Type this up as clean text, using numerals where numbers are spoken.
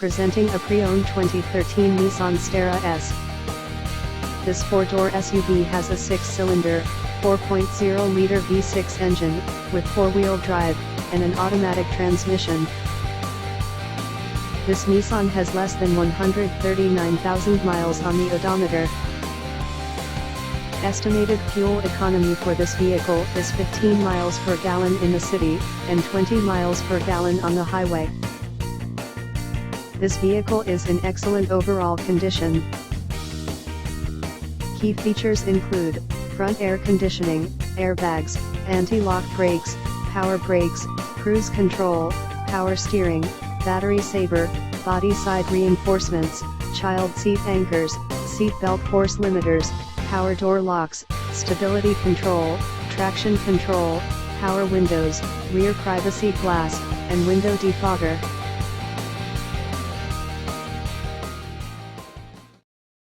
Presenting a pre-owned 2013 Nissan Xterra S. This four-door SUV has a six-cylinder, 4.0-liter V6 engine, with four-wheel drive, and an automatic transmission. This Nissan has less than 139,000 miles on the odometer. Estimated fuel economy for this vehicle is 15 miles per gallon in the city, and 20 miles per gallon on the highway. This vehicle is in excellent overall condition. Key features include front air conditioning, airbags, anti-lock brakes, power brakes, cruise control, power steering, battery saver, body side reinforcements, child seat anchors, seat belt force limiters, power door locks, stability control, traction control, power windows, rear privacy glass, and window defogger.